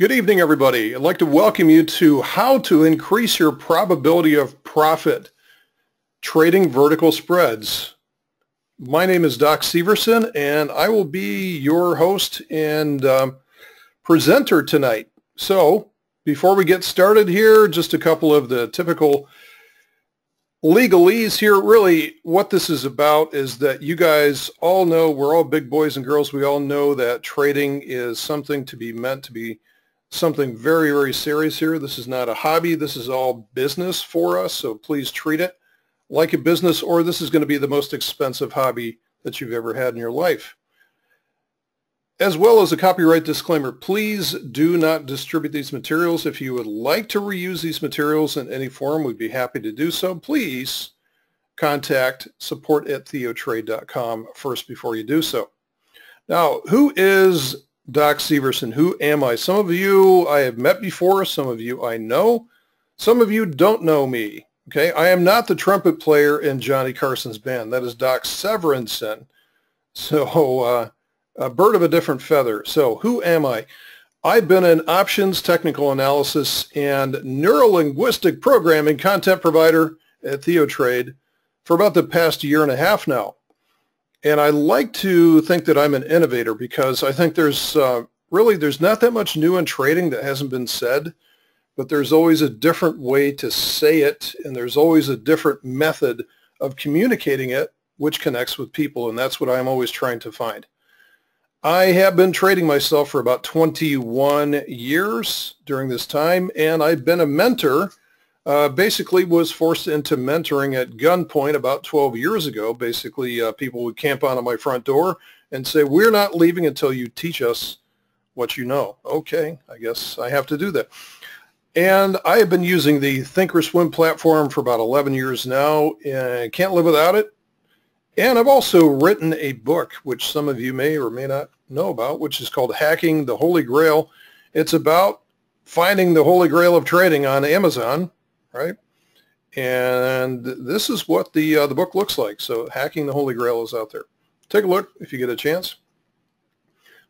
Good evening, everybody. I'd like to welcome you to how to increase your probability of profit trading vertical spreads. My name is Doc Severson, and I will be your host and presenter tonight. So before we get started here, just a couple of the typical legalese here. Really, what this is about is that you guys all know, we're all big boys and girls, we all know that trading is something to be meant to be something very, very serious here. This is not a hobby. This is all business for us, so please treat it like a business, or this is going to be the most expensive hobby that you've ever had in your life. As well as a copyright disclaimer, please do not distribute these materials. If you would like to reuse these materials in any form, we'd be happy to do so. Please contact support@TheoTrade.com first before you do so. Now, who is Doc Severson? Who am I? Some of you I have met before, some of you I know, some of you don't know me. Okay, I am not the trumpet player in Johnny Carson's band. That is Doc Severinson. So a bird of a different feather. So who am I? I've been an options technical analysis and neuro-linguistic programming content provider at TheoTrade for about the past year and a half now. And I like to think that I'm an innovator because I think there's not that much new in trading that hasn't been said, but there's always a different way to say it, and there's always a different method of communicating it which connects with people, and that's what I'm always trying to find. I have been trading myself for about 21 years during this time, and I've been a mentor. Basically was forced into mentoring at gunpoint about 12 years ago. Basically, people would camp out on my front door and say, "We're not leaving until you teach us what you know." Okay, I guess I have to do that. And I have been using the thinkorswim platform for about 11 years now, and can't live without it. And I've also written a book, which some of you may or may not know about, which is called Hacking the Holy Grail. It's about finding the Holy Grail of trading on Amazon. Right? And this is what the book looks like. So Hacking the Holy Grail is out there. Take a look if you get a chance.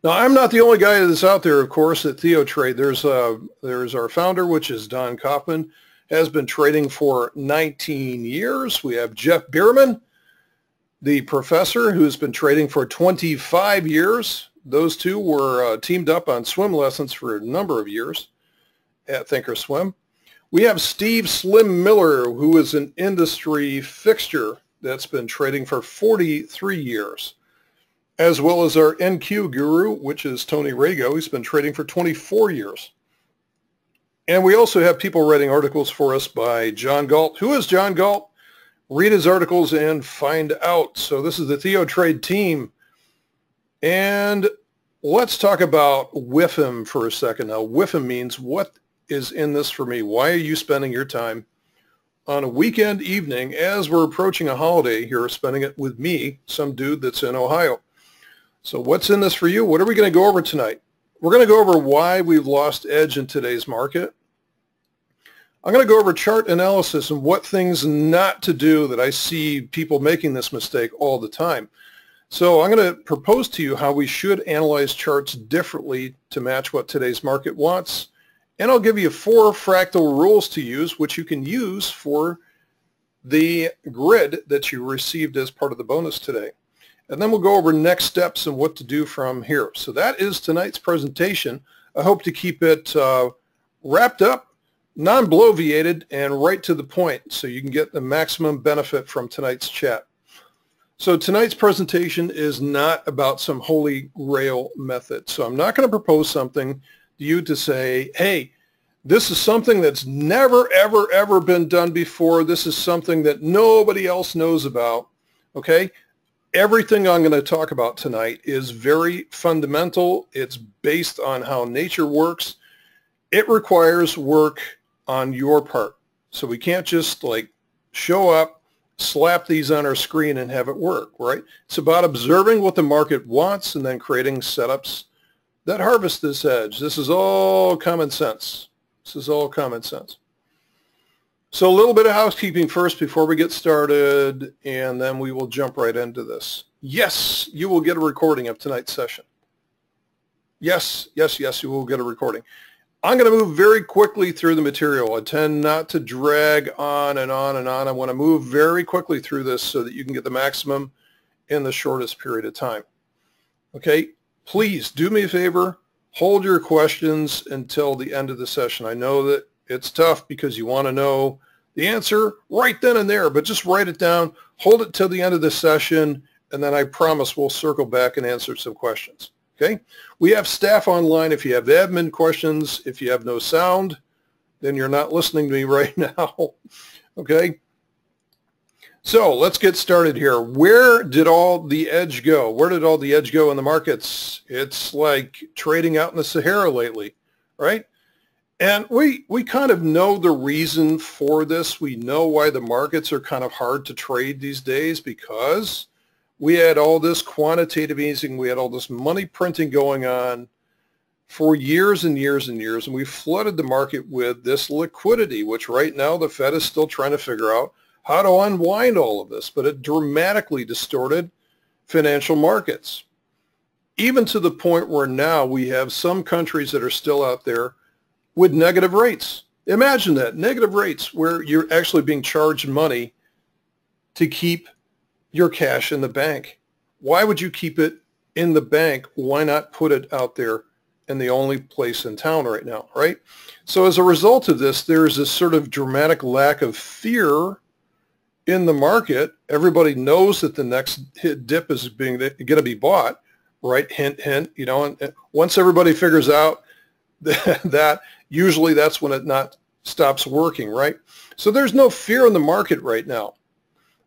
Now, I'm not the only guy that's out there, of course, at TheoTrade. There's our founder, which is Don Kaufman, has been trading for 19 years. We have Jeff Bierman, the professor, who's been trading for 25 years. Those two were teamed up on swim lessons for a number of years at thinkorswim. We have Steve Slim Miller, who is an industry fixture that's been trading for 43 years, as well as our NQ guru, which is Tony Rago. He's been trading for 24 years. And we also have people writing articles for us by John Galt. Who is John Galt? Read his articles and find out. So this is the TheoTrade team. And let's talk about WIFM for a second. Now, WIFM means what is in this for me? Why are you spending your time on a weekend evening as we're approaching a holiday here, spending it with me, some dude that's in Ohio? So what's in this for you? What are we going to go over tonight? We're going to go over why we've lost edge in today's market. I'm going to go over chart analysis and what things not to do that I see people making this mistake all the time. So I'm going to propose to you how we should analyze charts differently to match what today's market wants. And I'll give you 4 fractal rules to use, which you can use for the grid that you received as part of the bonus today. And then we'll go over next steps and what to do from here. So that is tonight's presentation. I hope to keep it wrapped up, non-bloviated, and right to the point so you can get the maximum benefit from tonight's chat. So tonight's presentation is not about some holy grail method. So I'm not going to propose something you to say, hey, this is something that's never, ever, ever been done before. This is something that nobody else knows about, okay? Everything I'm going to talk about tonight is very fundamental. It's based on how nature works. It requires work on your part. So we can't just like show up, slap these on our screen and have it work, right? It's about observing what the market wants and then creating setups that harvest this edge. This is all common sense. This is all common sense. So a little bit of housekeeping first before we get started, and then we will jump right into this. Yes, you will get a recording of tonight's session. Yes, you will get a recording. I'm going to move very quickly through the material. I tend not to drag on and on and on. I want to move very quickly through this so that you can get the maximum in the shortest period of time. Okay, please do me a favor. Hold your questions until the end of the session. I know that it's tough because you want to know the answer right then and there, but just write it down, hold it till the end of the session, and then I promise we'll circle back and answer some questions. Okay? We have staff online. If you have admin questions, if you have no sound, then you're not listening to me right now. Okay? So let's get started here. Where did all the edge go? Where did all the edge go in the markets? It's like trading out in the Sahara lately, right? And we kind of know the reason for this. We know why the markets are kind of hard to trade these days, because we had all this quantitative easing, we had all this money printing going on for years and years and years, and we flooded the market with this liquidity, which right now the Fed is still trying to figure out how to unwind all of this, but it dramatically distorted financial markets, even to the point where now we have some countries that are still out there with negative rates. Imagine that, negative rates, where you're actually being charged money to keep your cash in the bank. Why would you keep it in the bank? Why not put it out there in the only place in town right now, right? So as a result of this, there's this sort of dramatic lack of fear in the market. Everybody knows that the next dip is going to be bought, right? Hint, hint, you know, and once everybody figures out that, usually that's when it not stops working, right? So there's no fear in the market right now.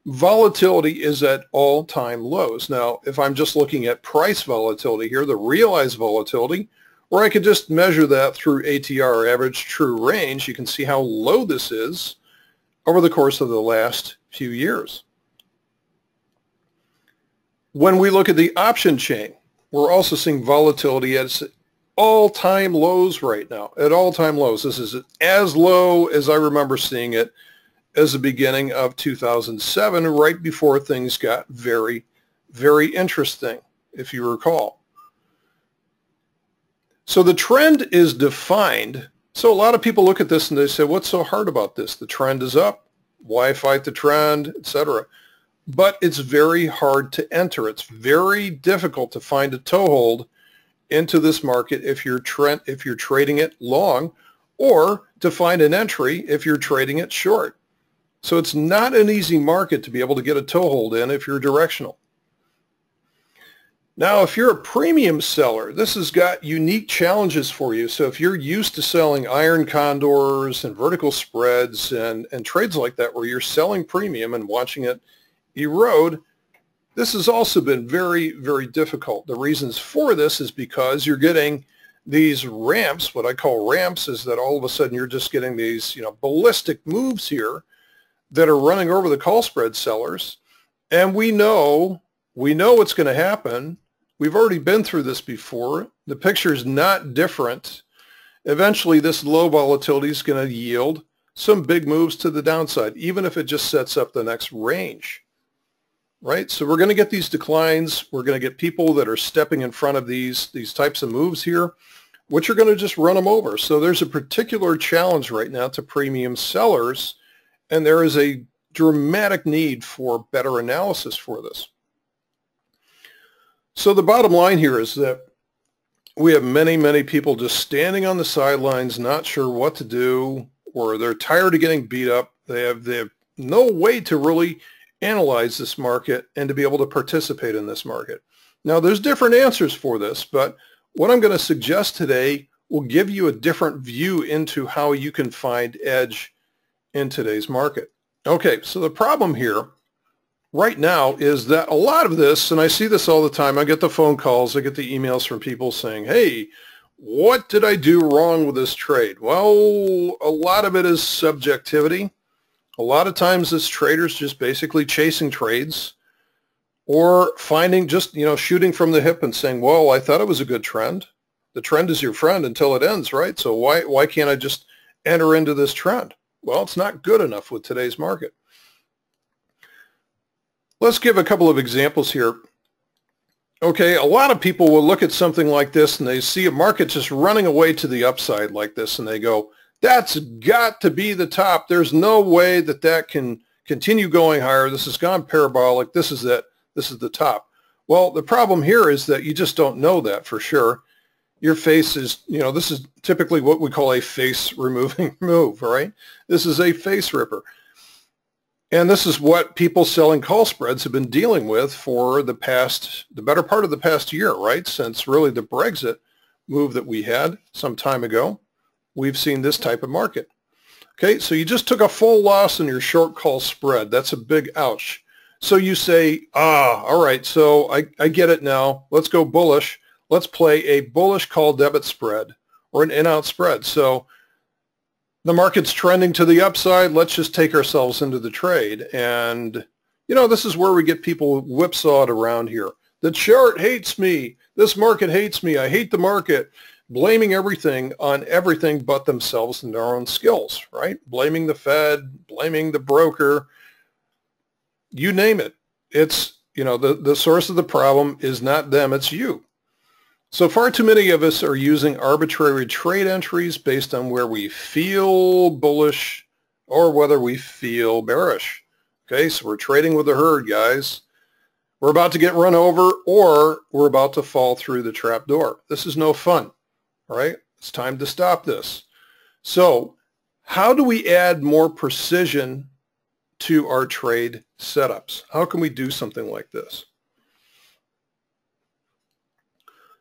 Volatility is at all-time lows. Now, if I'm just looking at price volatility here, the realized volatility, or I could just measure that through ATR, average true range, you can see how low this is over the course of the last few years. When we look at the option chain, we're also seeing volatility at all-time lows right now, at all-time lows. This is as low as I remember seeing it as the beginning of 2007, right before things got very, very interesting, if you recall. So the trend is defined. So a lot of people look at this and they say, what's so hard about this? The trend is up. Why fight the trend, etc.? But it's very hard to enter. It's very difficult to find a toehold into this market if you're trading it long, or to find an entry if you're trading it short. So it's not an easy market to be able to get a toehold in if you're directional. Now, if you're a premium seller, this has got unique challenges for you. So if you're used to selling iron condors and vertical spreads and trades like that, where you're selling premium and watching it erode, this has also been very, very difficult. The reasons for this is because you're getting these ramps. What I call ramps is that all of a sudden you're just getting these, ballistic moves here that are running over the call spread sellers. And we know what's going to happen. We've already been through this before. The picture is not different. Eventually, this low volatility is going to yield some big moves to the downside, even if it just sets up the next range, right? So we're going to get these declines. We're going to get people that are stepping in front of these types of moves here, which are going to just run them over. So there's a particular challenge right now to premium sellers, and there is a dramatic need for better analysis for this. So the bottom line here is that we have many, many people just standing on the sidelines, not sure what to do, or they're tired of getting beat up. They have no way to really analyze this market and to be able to participate in this market. Now, there's different answers for this, but what I'm going to suggest today will give you a different view into how you can find edge in today's market. Okay, so the problem here right now is that a lot of this, and I see this all the time, I get the phone calls, I get the emails from people saying, hey, what did I do wrong with this trade? Well, a lot of it is subjectivity. A lot of times this trader's just basically chasing trades, or finding just, shooting from the hip and saying, well, I thought it was a good trend. The trend is your friend until it ends, right? So why can't I just enter into this trend? Well, it's not good enough with today's market. Let's give a couple of examples here Okay, a lot of people will look at something like this and they see a market just running away to the upside like this and they go, that's got to be the top. There's no way that that can continue going higher. This has gone parabolic. This is it. This is the top. Well, the problem here is that you just don't know that for sure. Your face is, this is typically what we call a face removing move, right? This is a face ripper. And this is what people selling call spreads have been dealing with for the better part of the past year, right? Since really the Brexit move that we had some time ago, we've seen this type of market. Okay, so you just took a full loss in your short call spread. That's a big ouch. So you say, all right, so I get it now. Let's go bullish. Let's play a bullish call debit spread or an in-out spread. So the market's trending to the upside. Let's just take ourselves into the trade. And, this is where we get people whipsawed around here. The chart hates me. This market hates me. I hate the market. Blaming everything on everything but themselves and their own skills, right? Blaming the Fed, blaming the broker, you name it. It's, the source of the problem is not them, it's you. So far too many of us are using arbitrary trade entries based on where we feel bullish or whether we feel bearish. Okay, so we're trading with the herd, guys. We're about to get run over or we're about to fall through the trap door. This is no fun, all right? It's time to stop this. So how do we add more precision to our trade setups? How can we do something like this?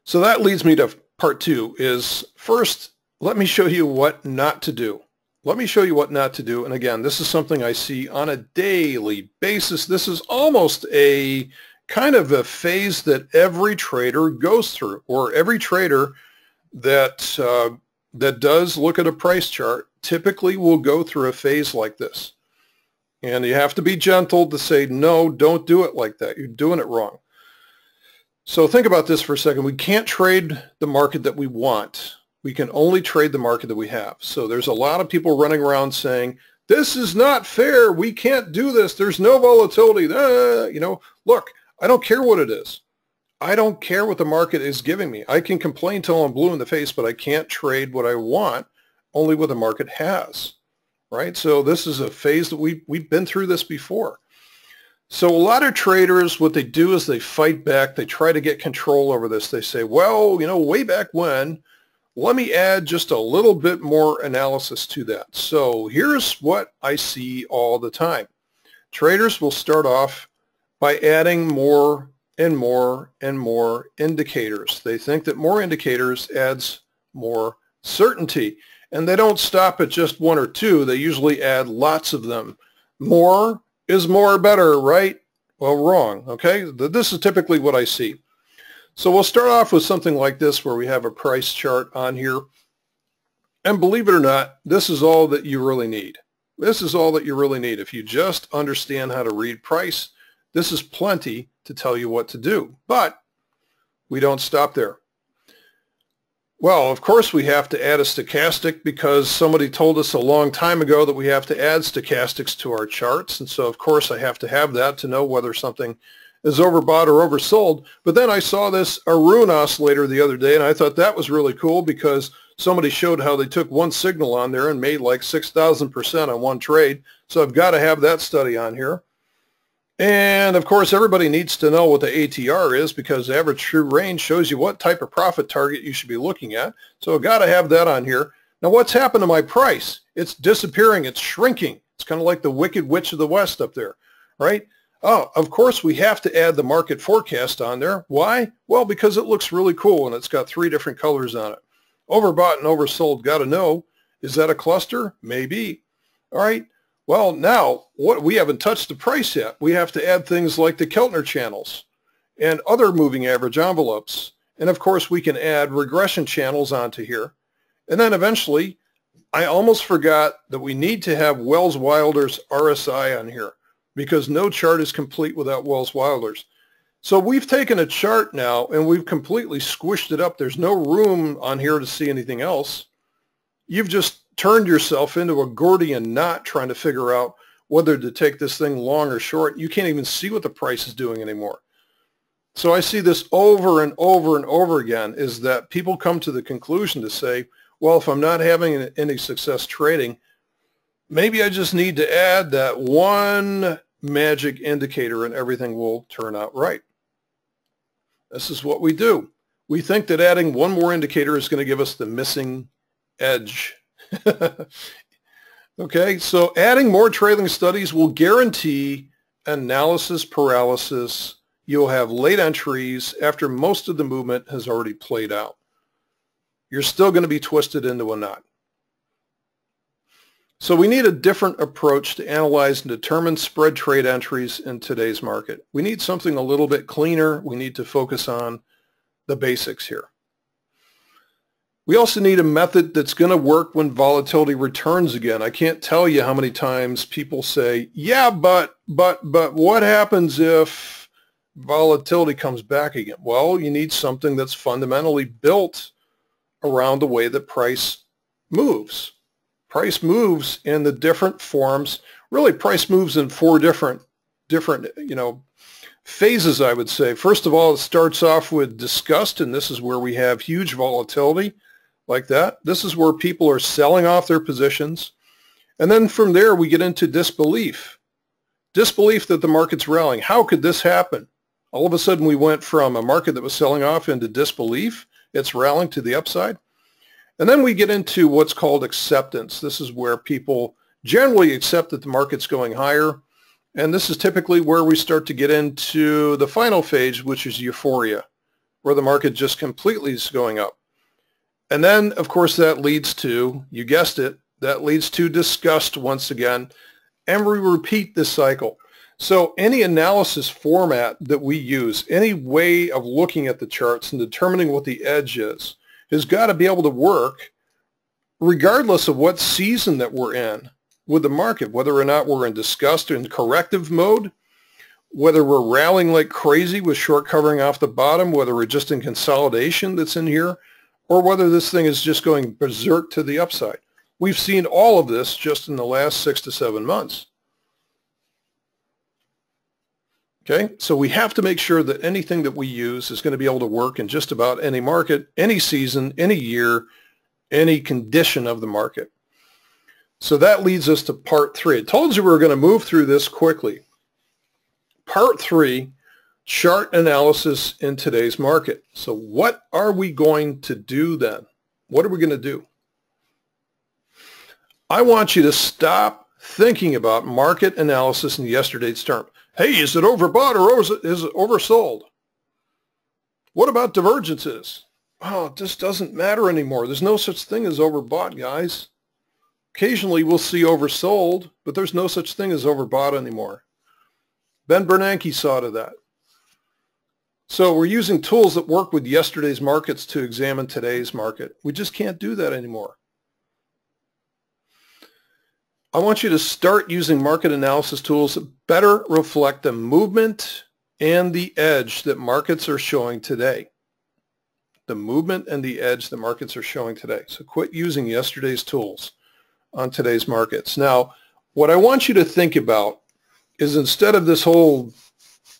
So that leads me to part two is first, let me show you what not to do. Let me show you what not to do. And again, this is something I see on a daily basis. This is almost a kind of a phase that every trader goes through, or every trader that does look at a price chart typically will go through a phase like this. And you have to be gentle to say, no, don't do it like that. You're doing it wrong. So think about this for a second. We can't trade the market that we want. We can only trade the market that we have. So there's a lot of people running around saying, this is not fair. We can't do this. There's no volatility. Look, I don't care what it is. I don't care what the market is giving me. I can complain till I'm blue in the face, but I can't trade what I want, only what the market has, right? So this is a phase that we've been through this before. So a lot of traders, what they do is they fight back. They try to get control over this. They say, well, way back when, let me add just a little bit more analysis to that. So here's what I see all the time. Traders will start off by adding more and more and more indicators. They think that more indicators adds more certainty. And they don't stop at just one or two. They usually add lots of them. More is more better, right? Well, wrong, okay? This is typically what I see. So we'll start off with something like this where we have a price chart on here. And believe it or not, this is all that you really need. This is all that you really need. If you just understand how to read price, this is plenty to tell you what to do. But we don't stop there. Well, of course we have to add a stochastic because somebody told us a long time ago that we have to add stochastics to our charts. And so, of course, I have to have that to know whether something is overbought or oversold. But then I saw this Arun oscillator the other day, and I thought that was really cool because somebody showed how they took one signal on there and made like 6,000% on one trade. So I've got to have that study on here. And of course, everybody needs to know what the ATR is because average true range shows you what type of profit target you should be looking at. So I've got to have that on here. Now, what's happened to my price? It's disappearing. It's shrinking. It's kind of like the Wicked Witch of the West up there, right? Oh, of course, we have to add the market forecast on there. Why? Well, because it looks really cool and it's got 3 different colors on it. Overbought and oversold, got to know. Is that a cluster? Maybe. All right. Well, now, we haven't touched the price yet. We have to add things like the Keltner channels and other moving average envelopes. And of course, we can add regression channels onto here. And then eventually, I almost forgot that we need to have Wells-Wilder's RSI on here because no chart is complete without Wells-Wilder's. So we've taken a chart now and we've completely squished it up. There's no room on here to see anything else. You've just turned yourself into a Gordian knot trying to figure out whether to take this thing long or short. You can't even see what the price is doing anymore. So I see this over and over and over again, is that people come to the conclusion to say, well, if I'm not having any success trading, maybe I just need to add that one magic indicator and everything will turn out right. This is what we do. We think that adding one more indicator is going to give us the missing edge. Okay, so adding more trailing studies will guarantee analysis paralysis. You'll have late entries after most of the movement has already played out. You're still going to be twisted into a knot. So we need a different approach to analyze and determine spread trade entries in today's market. We need something a little bit cleaner. We need to focus on the basics here. We also need a method that's going to work when volatility returns again. I can't tell you how many times people say, yeah, but what happens if volatility comes back again? Well, you need something that's fundamentally built around the way that price moves. Price moves in the different forms. Really, price moves in four different phases, I would say. First of all, it starts off with disgust, and this is where we have huge volatility like that. This is where people are selling off their positions. And then from there, we get into disbelief. Disbelief that the market's rallying. How could this happen? All of a sudden, we went from a market that was selling off into disbelief. It's rallying to the upside. And then we get into what's called acceptance. This is where people generally accept that the market's going higher. And this is typically where we start to get into the final phase, which is euphoria, where the market just completely is going up. And then, of course, that leads to, you guessed it, that leads to disgust once again. And we repeat this cycle. So any analysis format that we use, any way of looking at the charts and determining what the edge is, has got to be able to work regardless of what season that we're in with the market, whether or not we're in disgust or in corrective mode, whether we're rallying like crazy with short covering off the bottom, whether we're just in consolidation that's in here, or whether this thing is just going berserk to the upside. We've seen all of this just in the last 6 to 7 months. Okay, so we have to make sure that anything that we use is going to be able to work in just about any market, any season, any year, any condition of the market. So that leads us to part 3. I told you we were going to move through this quickly. Part 3, chart analysis in today's market. So what are we going to do then? What are we going to do? I want you to stop thinking about market analysis in yesterday's term. Hey, is it overbought or is it oversold? What about divergences? Oh, it just doesn't matter anymore. There's no such thing as overbought, guys. Occasionally we'll see oversold, but there's no such thing as overbought anymore. Ben Bernanke saw to that. So we're using tools that work with yesterday's markets to examine today's market. We just can't do that anymore. I want you to start using market analysis tools that better reflect the movement and the edge that markets are showing today. The movement and the edge that markets are showing today. So quit using yesterday's tools on today's markets. Now, what I want you to think about is, instead of this whole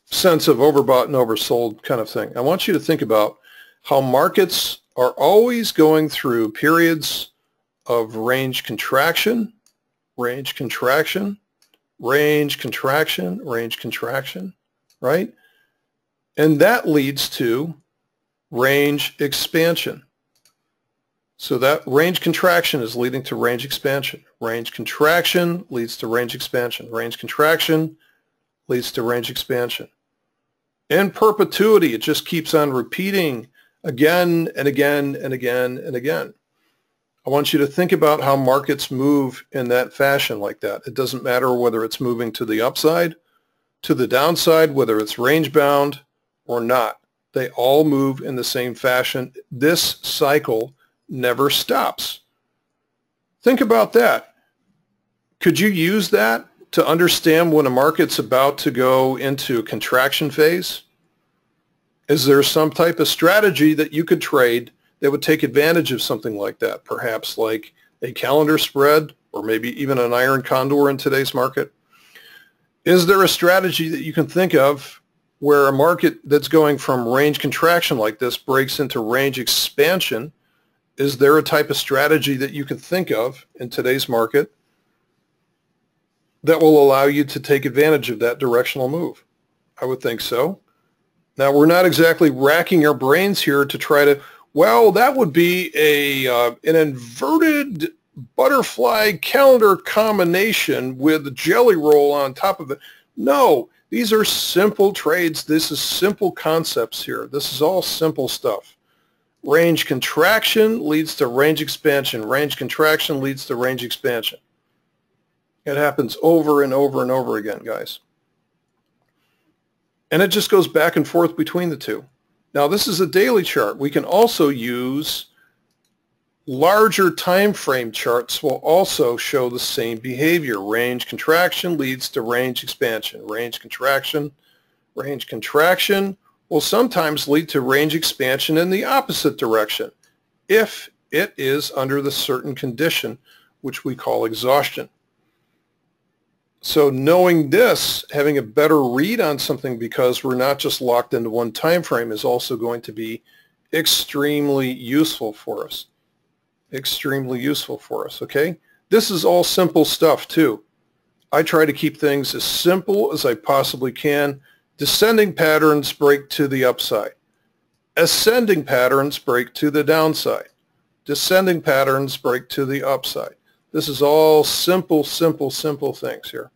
sense of overbought and oversold kind of thing, I want you to think about how markets are always going through periods of range contraction, range contraction, range contraction, range contraction, right? And that leads to range expansion. So that range contraction is leading to range expansion. Range contraction leads to range expansion. Range contraction leads to range expansion. In perpetuity, it just keeps on repeating again and again and again and again. I want you to think about how markets move in that fashion like that. It doesn't matter whether it's moving to the upside, to the downside, whether it's range bound or not. They all move in the same fashion. This cycle never stops. Think about that. Could you use that to understand when a market's about to go into a contraction phase? Is there some type of strategy that you could trade that would take advantage of something like that, perhaps like a calendar spread or maybe even an iron condor in today's market? Is there a strategy that you can think of where a market that's going from range contraction like this breaks into range expansion, is there a type of strategy that you can think of in today's market that will allow you to take advantage of that directional move? I would think so. Now, we're not exactly racking our brains here to try to, well, that would be an inverted butterfly calendar combination with a jelly roll on top of it. No, these are simple trades. This is simple concepts here. This is all simple stuff. Range contraction leads to range expansion. Range contraction leads to range expansion. It happens over and over and over again, guys. And it just goes back and forth between the two. Now, this is a daily chart. We can also use larger time frame charts will also show the same behavior. Range contraction leads to range expansion. Range contraction will sometimes lead to range expansion in the opposite direction if it is under the certain condition, which we call exhaustion. So knowing this, having a better read on something because we're not just locked into one time frame, is also going to be extremely useful for us. Extremely useful for us, okay? This is all simple stuff too. I try to keep things as simple as I possibly can. Descending patterns break to the upside. Ascending patterns break to the downside. Descending patterns break to the upside. This is all simple, simple, simple things here.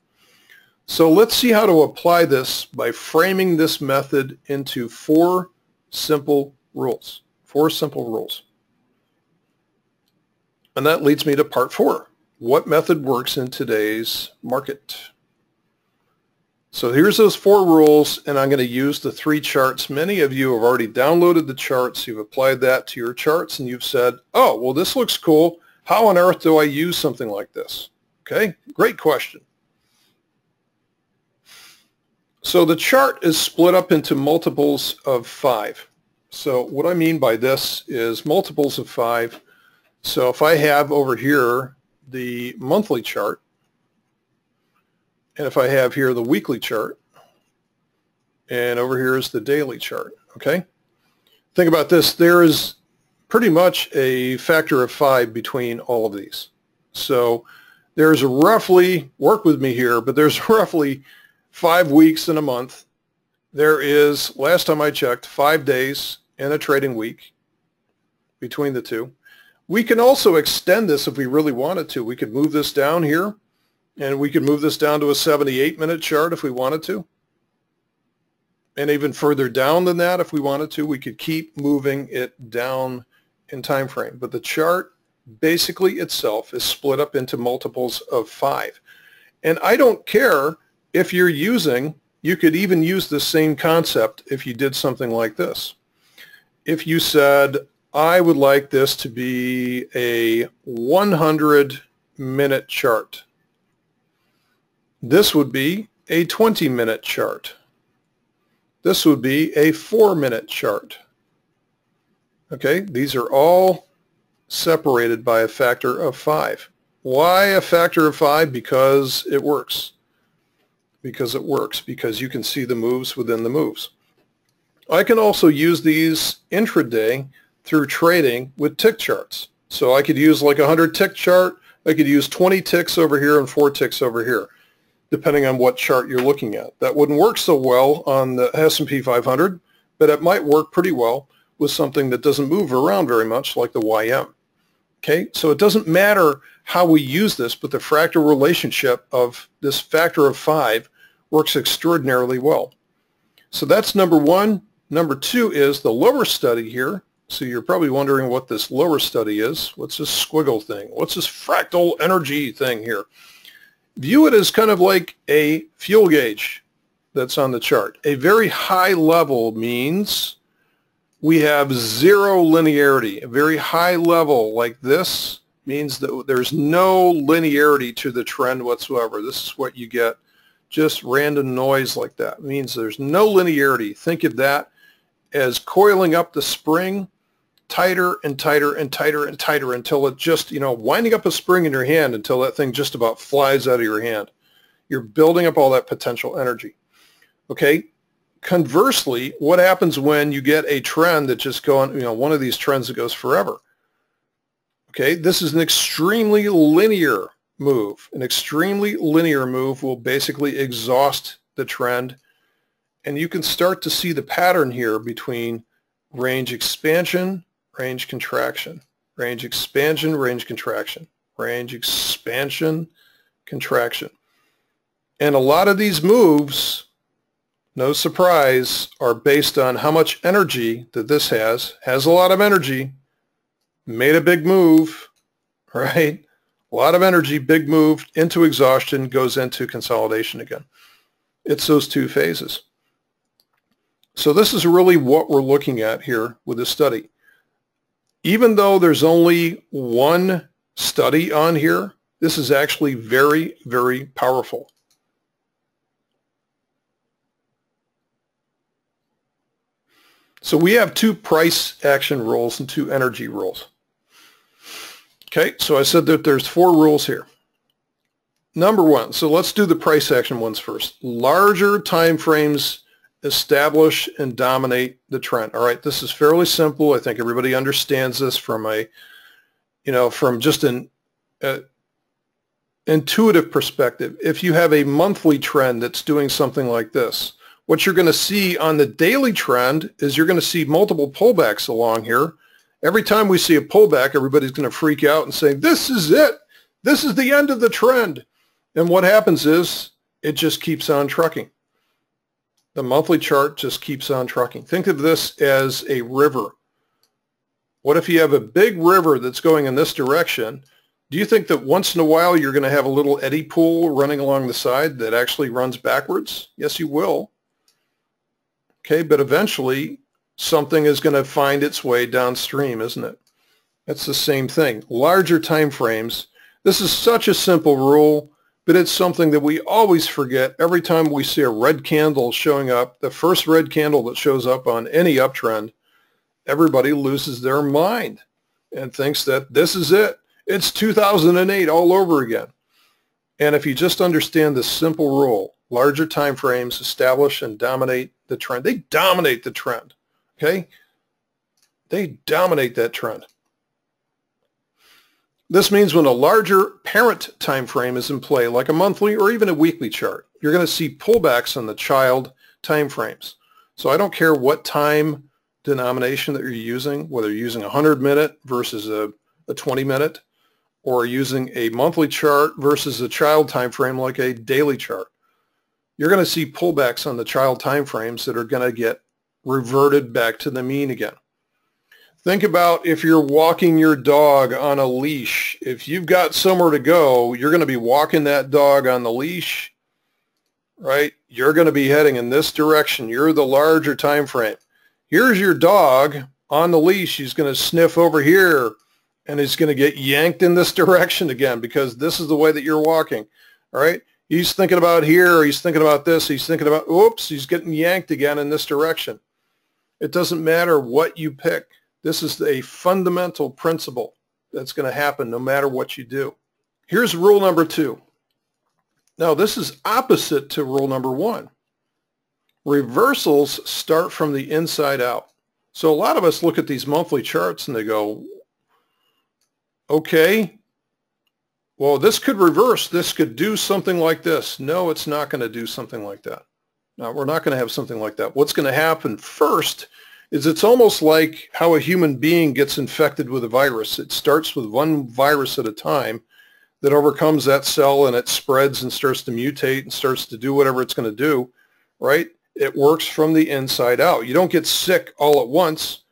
So let's see how to apply this by framing this method into 4 simple rules. 4 simple rules. And that leads me to part 4. What method works in today's market? So here's those 4 rules, and I'm going to use the 3 charts. Many of you have already downloaded the charts. You've applied that to your charts, and you've said, oh, well, this looks cool. How on earth do I use something like this? Okay, great question. So the chart is split up into multiples of 5. So what I mean by this is multiples of 5. So if I have over here the monthly chart, and if I have here the weekly chart, and over here is the daily chart, okay? Think about this. There is pretty much a factor of 5 between all of these. So there's roughly, work with me here, but there's roughly 5 weeks in a month. There is, last time I checked, 5 days in a trading week between the two. We can also extend this if we really wanted to. We could move this down here, and we could move this down to a 78-minute chart if we wanted to. And even further down than that, if we wanted to, we could keep moving it down in time frame. But the chart basically itself is split up into multiples of 5. And I don't care if you're using, you could even use the same concept if you did something like this. If you said, I would like this to be a 100-minute chart. This would be a 20-minute chart. This would be a 4-minute chart. Okay, these are all separated by a factor of 5. Why a factor of 5? Because it works. Because it works. Because you can see the moves within the moves. I can also use these intraday through trading with tick charts. So I could use like a 100 tick chart. I could use 20 ticks over here and 4 ticks over here, depending on what chart you're looking at. That wouldn't work so well on the S&P 500, but it might work pretty well with something that doesn't move around very much, like the YM. Okay, so it doesn't matter how we use this, but the fractal relationship of this factor of 5 works extraordinarily well. So that's number 1. Number 2 is the lower study here. So you're probably wondering what this lower study is. What's this squiggle thing? What's this fractal energy thing here? View it as kind of like a fuel gauge that's on the chart. A very high level means we have 0 linearity. A very high level like this means that there's no linearity to the trend whatsoever. This is what you get, just random noise like that. It means there's no linearity. Think of that as coiling up the spring tighter and tighter and tighter and tighter until it just, winding up a spring in your hand until that thing just about flies out of your hand. You're building up all that potential energy. Okay, conversely, what happens when you get a trend that just going, one of these trends that goes forever? Okay, this is an extremely linear move. An extremely linear move will basically exhaust the trend, and you can start to see the pattern here between range expansion, range contraction, range expansion, range contraction, range expansion, contraction. And a lot of these moves, no surprise, are based on how much energy that this has a lot of energy, made a big move, right? A lot of energy, big move into exhaustion, goes into consolidation again. It's those two phases. So this is really what we're looking at here with this study. Even though there's only one study on here, this is actually very, very powerful. So we have two price action rules and two energy rules. Okay, so I said that there's 4 rules here. Number 1, so let's do the price action ones first. Larger time frames establish and dominate the trend. All right, this is fairly simple. I think everybody understands this from from just an intuitive perspective. If you have a monthly trend that's doing something like this, what you're going to see on the daily trend is you're going to see multiple pullbacks along here. Every time we see a pullback, everybody's going to freak out and say, this is it. This is the end of the trend. And what happens is it just keeps on trucking. The monthly chart just keeps on trucking. Think of this as a river. What if you have a big river that's going in this direction? Do you think that once in a while you're going to have a little eddy pool running along the side that actually runs backwards? Yes, you will. Okay, but eventually something is going to find its way downstream, isn't it? That's the same thing. Larger time frames. This is such a simple rule, but it's something that we always forget every time we see a red candle showing up. The first red candle that shows up on any uptrend, everybody loses their mind and thinks that this is it. It's 2008 all over again. And if you just understand this simple rule, larger time frames establish and dominate the trend. They dominate the trend. Okay? They dominate that trend. This means when a larger parent time frame is in play, like a monthly or even a weekly chart, you're going to see pullbacks on the child time frames. So I don't care what time denomination that you're using, whether you're using a 100-minute versus a 20-minute, or using a monthly chart versus a child time frame like a daily chart. You're going to see pullbacks on the child time frames that are going to get reverted back to the mean again. Think about if you're walking your dog on a leash. If you've got somewhere to go, you're going to be walking that dog on the leash, right? You're going to be heading in this direction. You're the larger time frame. Here's your dog on the leash. He's going to sniff over here, and he's going to get yanked in this direction again because this is the way that you're walking, all right? He's thinking about here. He's thinking about this. He's thinking about, oops, he's getting yanked again in this direction. It doesn't matter what you pick. This is a fundamental principle that's going to happen no matter what you do. Here's rule number 2. Now, this is opposite to rule number 1. Reversals start from the inside out. So a lot of us look at these monthly charts and they go, okay, well, this could reverse. This could do something like this. No, it's not going to do something like that. No, we're not going to have something like that. What's going to happen first is it's almost like how a human being gets infected with a virus. It starts with one virus at a time that overcomes that cell and it spreads and starts to mutate and starts to do whatever it's going to do, right? It works from the inside out. You don't get sick all at once.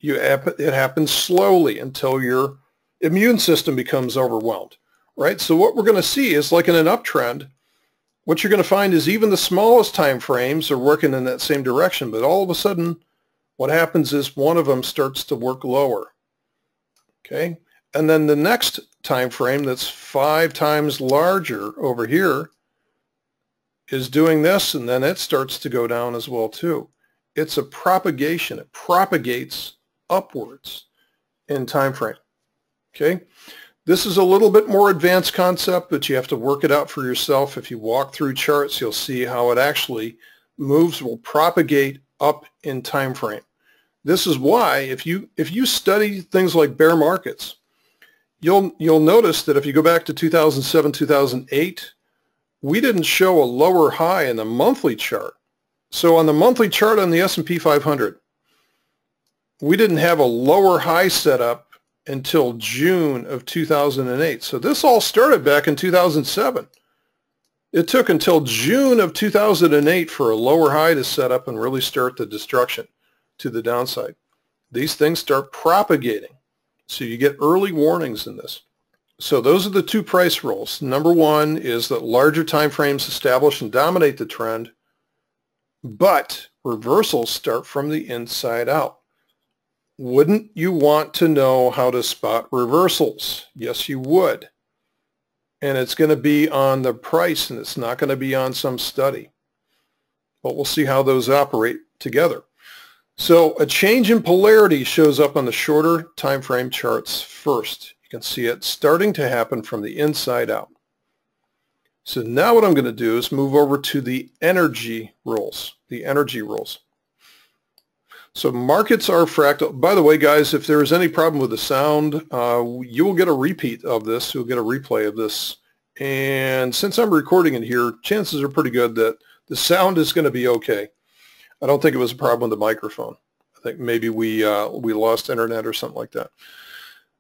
It happens slowly until your immune system becomes overwhelmed, right? So what we're going to see is like in an uptrend, what you're going to find is even the smallest time frames are working in that same direction, but all of a sudden what happens is one of them starts to work lower, okay? And then the next time frame that's 5 times larger over here is doing this, and then it starts to go down as well too. It's a propagation. It propagates upwards in time frame, okay? This is a little bit more advanced concept, but you have to work it out for yourself. If you walk through charts, you'll see how it actually moves will propagate up in time frame. This is why if you study things like bear markets, you'll notice that if you go back to 2007, 2008, we didn't show a lower high in the monthly chart. So on the monthly chart on the S&P 500, we didn't have a lower high set up until June of 2008. So this all started back in 2007. It took until June of 2008 for a lower high to set up and really start the destruction to the downside. These things start propagating. So you get early warnings in this. So those are the two price rules. Number one is that larger time frames establish and dominate the trend, but reversals start from the inside out. Wouldn't you want to know how to spot reversals? Yes, you would. And it's going to be on the price, and it's not going to be on some study. But we'll see how those operate together. So a change in polarity shows up on the shorter time frame charts first. You can see it starting to happen from the inside out. So now what I'm going to do is move over to the energy rules. The energy rules. So markets are fractal. By the way, guys, if there is any problem with the sound, you will get a repeat of this. You'll get a replay of this. And since I'm recording it here, chances are pretty good that the sound is going to be okay. I don't think it was a problem with the microphone. I think maybe we lost internet or something like that.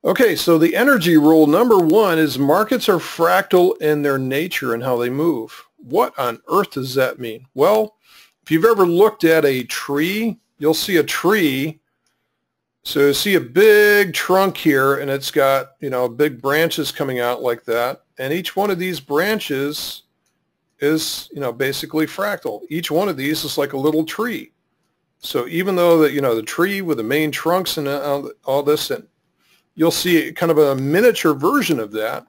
Okay, so the energy rule number one is markets are fractal in their nature and how they move. What on earth does that mean? Well, if you've ever looked at a tree, you'll see a tree. So you see a big trunk here, and it's got, big branches coming out like that. And each one of these branches is, basically fractal. Each one of these is like a little tree. So even though that, the tree with the main trunks and all this, and you'll see kind of a miniature version of that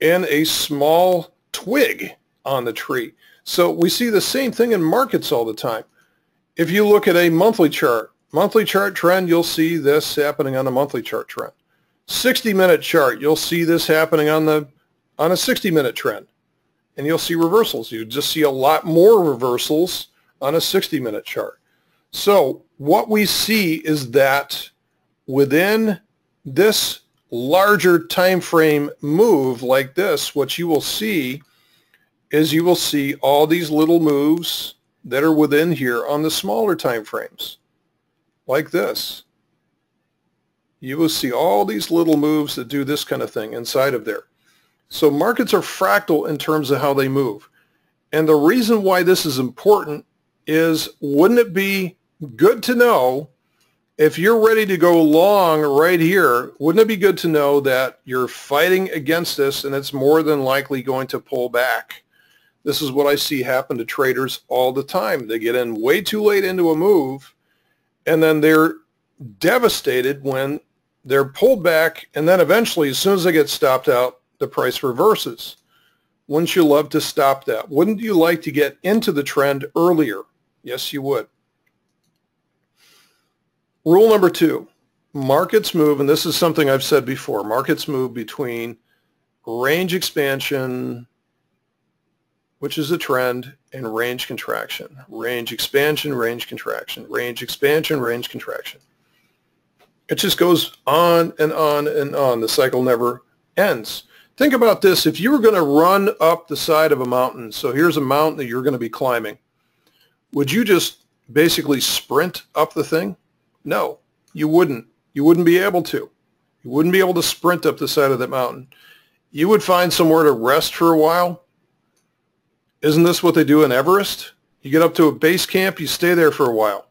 and a small twig on the tree. So we see the same thing in markets all the time. If you look at a monthly chart trend, you'll see this happening on a monthly chart trend. 60-minute chart, you'll see this happening on a 60-minute trend. And you'll see reversals. You just see a lot more reversals on a 60-minute chart. So what we see is that within this larger time frame move like this, what you will see is you will see all these little moves that are within here on the smaller time frames, like this. You will see all these little moves that do this kind of thing inside of there. So markets are fractal in terms of how they move. And the reason why this is important is, wouldn't it be good to know, if you're ready to go long right here, wouldn't it be good to know that you're fighting against this and it's more than likely going to pull back? This is what I see happen to traders all the time. They get in way too late into a move, and then they're devastated when they're pulled back, and then eventually, as soon as they get stopped out, the price reverses. Wouldn't you love to stop that? Wouldn't you like to get into the trend earlier? Yes, you would. Rule number two, markets move, and this is something I've said before, markets move between range expansion, which is a trend, and range contraction. Range expansion, range contraction, range expansion, range contraction. It just goes on and on and on. The cycle never ends. Think about this. If you were going to run up the side of a mountain, so here's a mountain that you're going to be climbing, would you just basically sprint up the thing? No, you wouldn't. You wouldn't be able to. You wouldn't be able to sprint up the side of that mountain. You would find somewhere to rest for a while. Isn't this what they do in Everest? You get up to a base camp, you stay there for a while.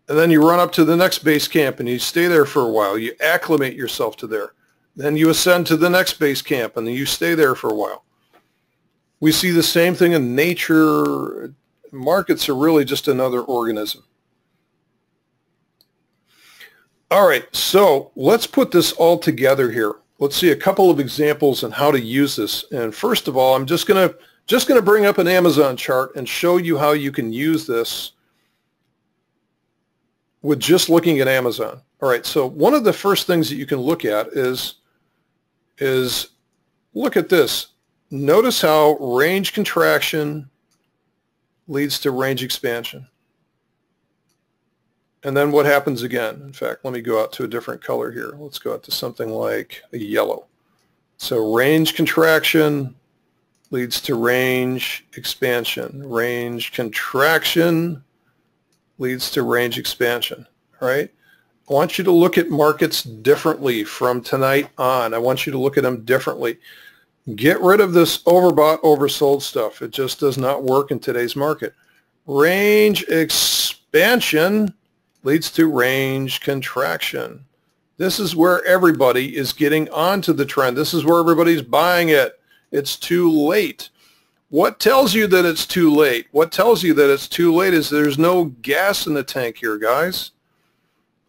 And then you run up to the next base camp and you stay there for a while. You acclimate yourself to there. Then you ascend to the next base camp and then you stay there for a while. We see the same thing in nature. Markets are really just another organism. All right, so let's put this all together here. Let's see a couple of examples on how to use this. And first of all, I'm just going to bring up an Amazon chart and show you how you can use this with just looking at Amazon. All right, so one of the first things that you can look at is look at this. Notice how range contraction, leads to range expansion. And then what happens again? In fact, let me go out to a different color here. Let's go out to something like a yellow. So range contraction leads to range expansion. Range contraction leads to range expansion, all right? I want you to look at markets differently from tonight on. I want you to look at them differently. Get rid of this overbought, oversold stuff. It just does not work in today's market. Range expansion leads to range contraction. This is where everybody is getting onto the trend. This is where everybody's buying it. It's too late. What tells you that it's too late? What tells you that it's too late is there's no gas in the tank here, guys.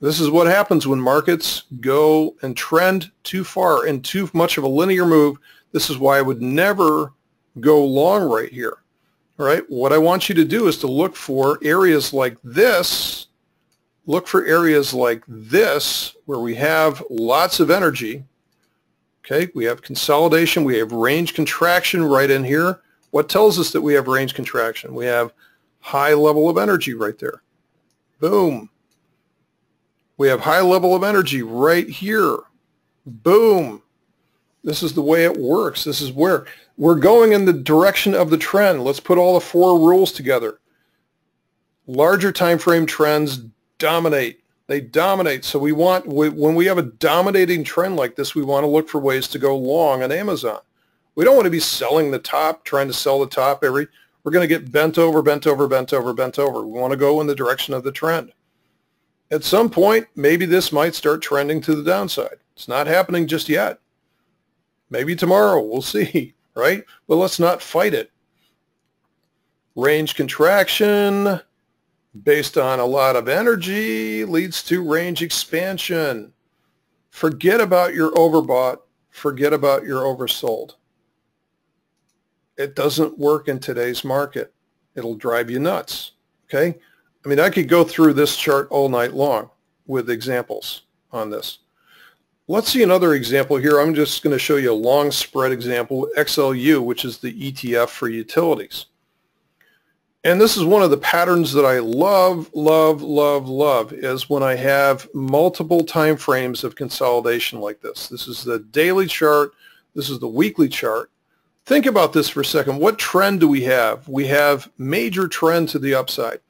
This is what happens when markets go and trend too far in too much of a linear move. This is why I would never go long right here. All right, what I want you to do is to look for areas like this. Look for areas like this where we have lots of energy. Okay, we have consolidation, we have range contraction right in here. What tells us that we have range contraction? We have high level of energy right there. Boom. We have high level of energy right here. Boom. This is the way it works. This is where we're going in the direction of the trend. Let's put all the 4 rules together. Larger time frame trends dominate. They dominate. So when we have a dominating trend like this, we want to look for ways to go long on Amazon. We don't want to be selling the top, trying to sell the top we're going to get bent over, bent over, bent over, bent over. We want to go in the direction of the trend. At some point, maybe this might start trending to the downside. It's not happening just yet. Maybe tomorrow, we'll see, right? But let's not fight it. Range contraction based on a lot of energy leads to range expansion. Forget about your overbought. Forget about your oversold. It doesn't work in today's market. It'll drive you nuts, okay? I mean, I could go through this chart all night long with examples on this. Let's see another example here. I'm just going to show you a long spread example, XLU, which is the ETF for utilities. And this is one of the patterns that I love, love, love, love, is when I have multiple time frames of consolidation like this. This is the daily chart. This is the weekly chart. Think about this for a second. What trend do we have? We have major trend to the upside.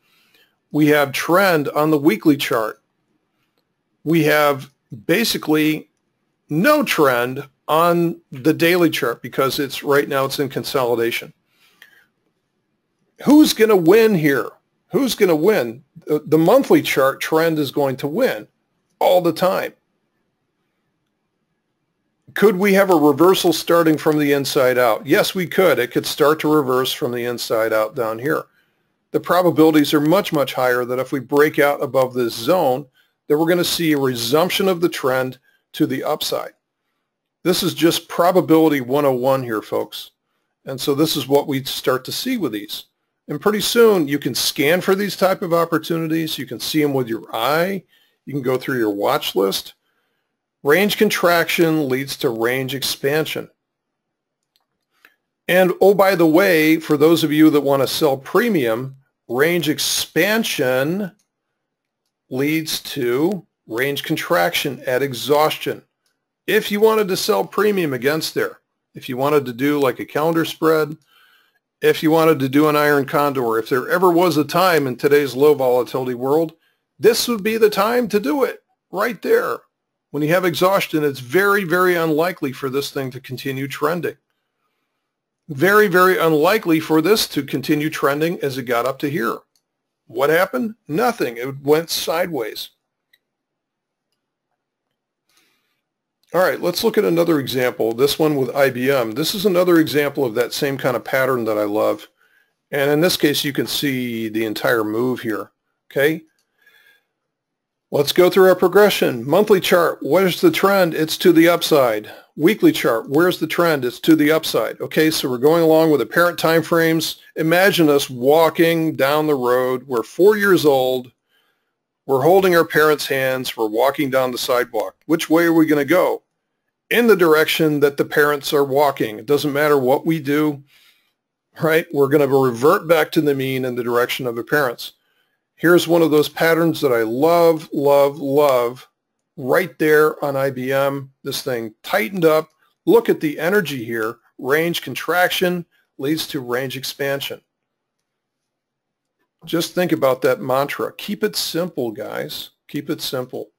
We have trend on the weekly chart. We have basically no trend on the daily chart because right now it's in consolidation. Who's going to win here? Who's going to win? The monthly chart trend is going to win all the time. Could we have a reversal starting from the inside out? Yes, we could. It could start to reverse from the inside out down here. The probabilities are much, much higher that if we break out above this zone, that we're going to see a resumption of the trend to the upside. This is just probability 101 here, folks. And so this is what we start to see with these. And pretty soon you can scan for these type of opportunities. You can see them with your eye. You can go through your watch list. Range contraction leads to range expansion. And oh, by the way, for those of you that want to sell premium, range expansion leads to range contraction at exhaustion. If you wanted to sell premium against there, if you wanted to do like a calendar spread, if you wanted to do an iron condor, if there ever was a time in today's low volatility world, this would be the time to do it right there. When you have exhaustion, it's very, very unlikely for this thing to continue trending. Very, very unlikely for this to continue trending as it got up to here. What happened? Nothing. It went sideways. All right, let's look at another example, this one with IBM. This is another example of that same kind of pattern that I love. And in this case, you can see the entire move here, okay? Let's go through our progression. Monthly chart, where's the trend? It's to the upside. Weekly chart, where's the trend? It's to the upside. Okay, so we're going along with apparent time frames. Imagine us walking down the road. We're 4 years old. We're holding our parents' hands. We're walking down the sidewalk. Which way are we going to go? In the direction that the parents are walking. It doesn't matter what we do. right? We're going to revert back to the mean in the direction of appearance. Here's one of those patterns that I love, love, love. Right there on IBM, this thing tightened up. Look at the energy here. Range contraction leads to range expansion. Just think about that mantra. Keep it simple, guys. Keep it simple.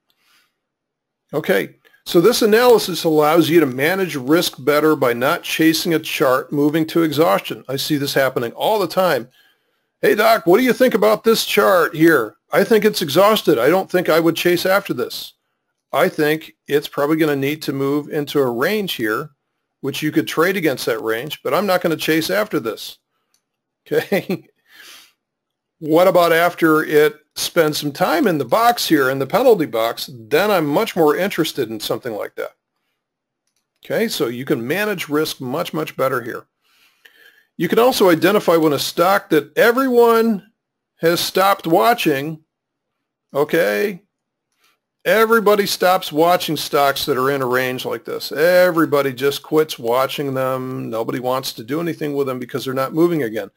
Okay, so this analysis allows you to manage risk better by not chasing a chart moving to exhaustion. I see this happening all the time. Hey, Doc, what do you think about this chart here? I think it's exhausted. I don't think I would chase after this. I think it's probably going to need to move into a range here, which you could trade against that range, but I'm not going to chase after this. Okay. What about after it spends some time in the box here, in the penalty box? Then I'm much more interested in something like that. Okay, so you can manage risk much, much better here. You can also identify when a stock that everyone has stopped watching, okay, everybody stops watching stocks that are in a range like this. Everybody just quits watching them. Nobody wants to do anything with them because they're not moving again.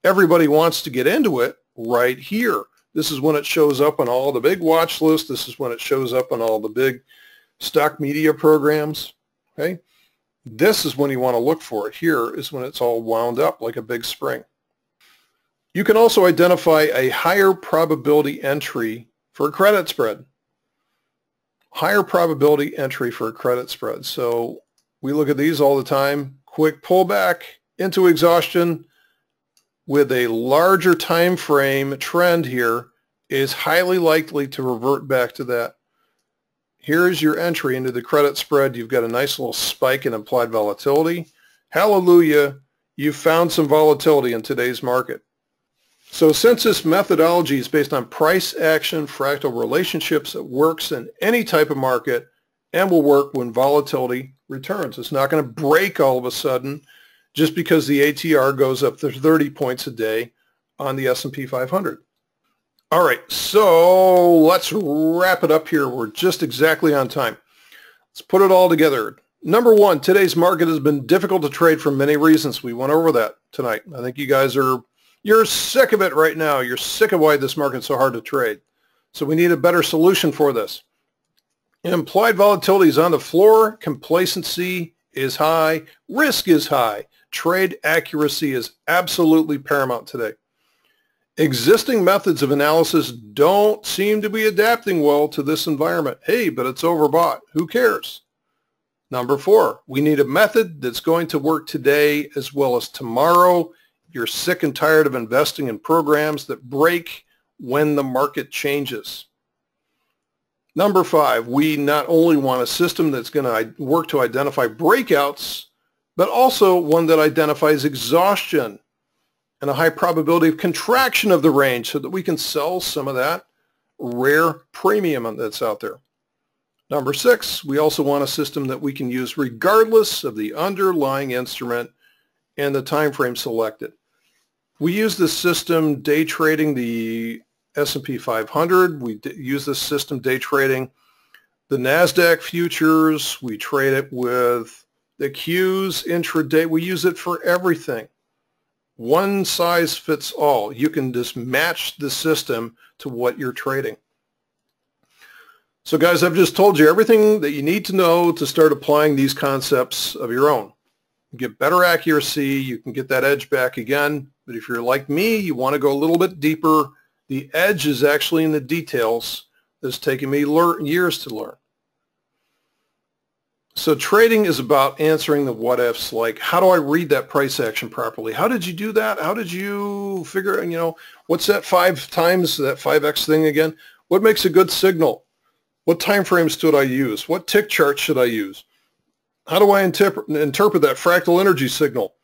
Everybody wants to get into it right here. This is when it shows up on all the big watch lists. This is when it shows up on all the big stock media programs. Okay, this is when you want to look for it. Here is when it's all wound up like a big spring. You can also identify a higher probability entry for a credit spread. Higher probability entry for a credit spread. So we look at these all the time. Quick pullback into exhaustion with a larger time frame trend here is highly likely to revert back to that. Here's your entry into the credit spread. You've got a nice little spike in implied volatility. Hallelujah, you found some volatility in today's market. So since this methodology is based on price action fractal relationships, it works in any type of market and will work when volatility returns. It's not going to break all of a sudden just because the ATR goes up to 30 points a day on the S&P 500. All right, so let's wrap it up here. We're just exactly on time. Let's put it all together. Number one, today's market has been difficult to trade for many reasons. We went over that tonight. I think you guys you're sick of it right now. You're sick of why this market's so hard to trade. So we need a better solution for this. Implied volatility is on the floor. Complacency is high. Risk is high. Trade accuracy is absolutely paramount today. Existing methods of analysis don't seem to be adapting well to this environment. Hey, but it's overbought. Who cares? Number four, we need a method that's going to work today as well as tomorrow. You're sick and tired of investing in programs that break when the market changes. Number five, we not only want a system that's going to work to identify breakouts, but also one that identifies exhaustion and a high probability of contraction of the range so that we can sell some of that rare premium that's out there. Number six, we also want a system that we can use regardless of the underlying instrument and the time frame selected. We use this system day trading the S&P 500. We use this system day trading the NASDAQ futures. We trade it with the Qs intraday. We use it for everything. One size fits all. You can just match the system to what you're trading. So guys, I've just told you everything that you need to know to start applying these concepts of your own. You get better accuracy, you can get that edge back again, but if you're like me, you want to go a little bit deeper. The edge is actually in the details that's taken me years to learn. So trading is about answering the what ifs, like how do I read that price action properly? How did you do that? How did you figure, what's that 5 times, that 5x thing again? What makes a good signal? What time frames should I use? What tick chart should I use? How do I interpret that fractal energy signal?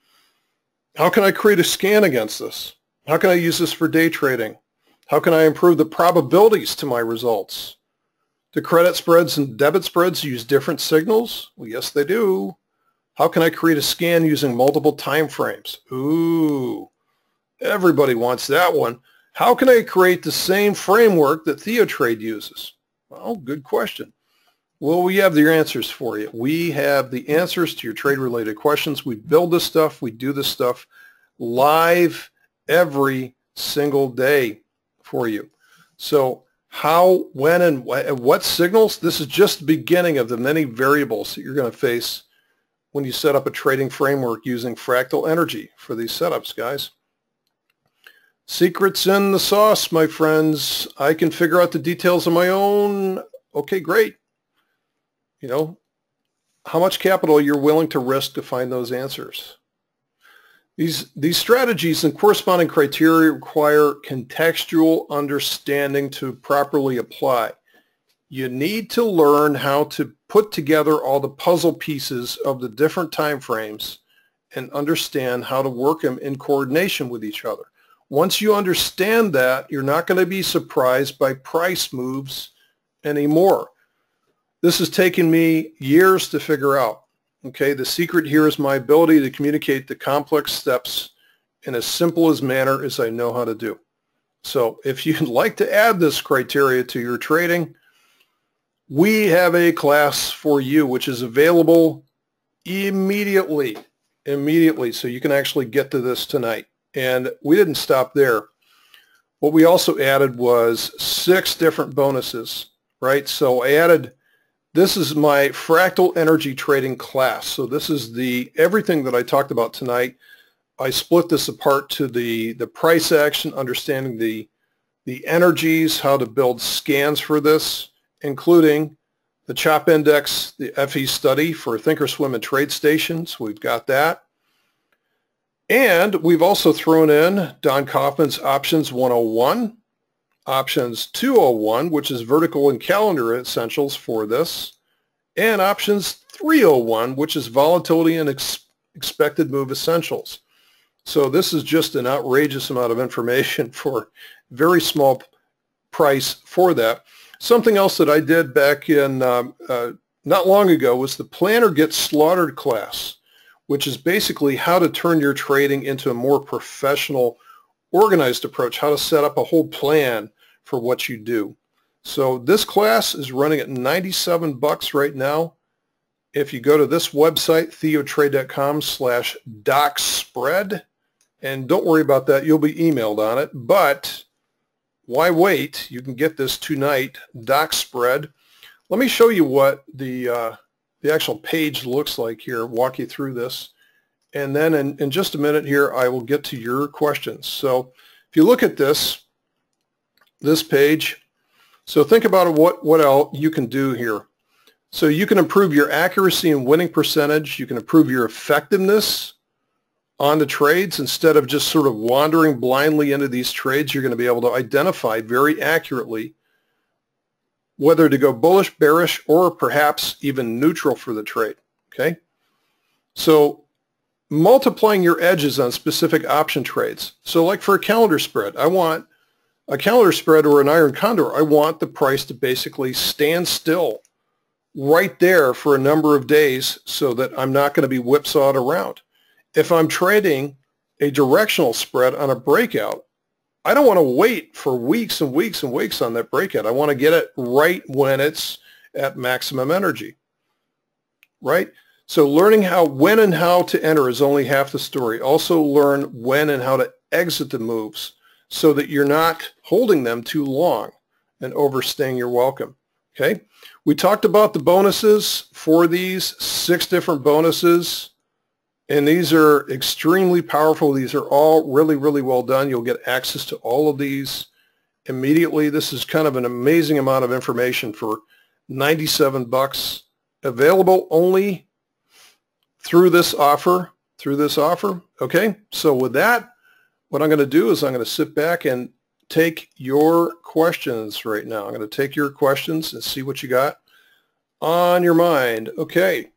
How can I create a scan against this? How can I use this for day trading? How can I improve the probabilities to my results? Do credit spreads and debit spreads use different signals? Well, yes, they do. How can I create a scan using multiple time frames? Ooh, everybody wants that one. How can I create the same framework that TheoTrade uses? Well, good question. Well, we have the answers for you. We have the answers to your trade-related questions. We build this stuff. We do this stuff. live every single day for you. So how, when, and what signals? This is just the beginning of the many variables that you're going to face when you set up a trading framework using fractal energy for these setups, guys. Secrets in the sauce, my friends. I can figure out the details on my own. Okay, great. You know, how much capital you're willing to risk to find those answers. These strategies and corresponding criteria require contextual understanding to properly apply. You need to learn how to put together all the puzzle pieces of the different time frames and understand how to work them in coordination with each other. Once you understand that, you're not going to be surprised by price moves anymore. This has taken me years to figure out. Okay, the secret here is my ability to communicate the complex steps in as simple as manner as I know how to do. So if you'd like to add this criteria to your trading, we have a class for you which is available immediately. So you can actually get to this tonight. And we didn't stop there. What we also added was 6 different bonuses, right? So I added, this is my fractal energy trading class. So this is everything that I talked about tonight. I split this apart to the price action, understanding the energies, how to build scans for this, including the CHOP index, the FE study for thinkorswim and TradeStation. We've got that. And we've also thrown in Don Kaufman's Options 101, Options 201, which is vertical and calendar essentials for this, and Options 301, which is volatility and expected move essentials. So this is just an outrageous amount of information for very small price for that. Something else that I did back in not long ago was the Planner Gets Slaughtered class, which is basically how to turn your trading into a more professional, organized approach, how to set up a whole plan for what you do. So this class is running at $97 right now. If you go to this website, TheoTrade.com/docspread, and don't worry about that, you'll be emailed on it, but why wait? You can get this tonight, docspread. Let me show you what the actual page looks like here, walk you through this. And then in just a minute here, I will get to your questions. So if you look at this page, so think about what else you can do here. So you can improve your accuracy and winning percentage. You can improve your effectiveness on the trades. Instead of just sort of wandering blindly into these trades, you're going to be able to identify very accurately whether to go bullish, bearish, or perhaps even neutral for the trade, okay? So multiplying your edges on specific option trades. So like for a calendar spread, I want a calendar spread or an iron condor, I want the price to basically stand still right there for a number of days so that I'm not going to be whipsawed around. If I'm trading a directional spread on a breakout, I don't want to wait for weeks and weeks and weeks on that breakout. I want to get it right when it's at maximum energy, right? So learning when and how to enter is only half the story. Also learn when and how to exit the moves so that you're not holding them too long and overstaying your welcome, okay? We talked about the bonuses for these 6 different bonuses. And these are extremely powerful. These are all really, really well done. You'll get access to all of these immediately. This is kind of an amazing amount of information for $97, available only through this offer, okay? So with that, what I'm going to do is I'm going to sit back and take your questions right now. I'm going to take your questions and see what you got on your mind. Okay.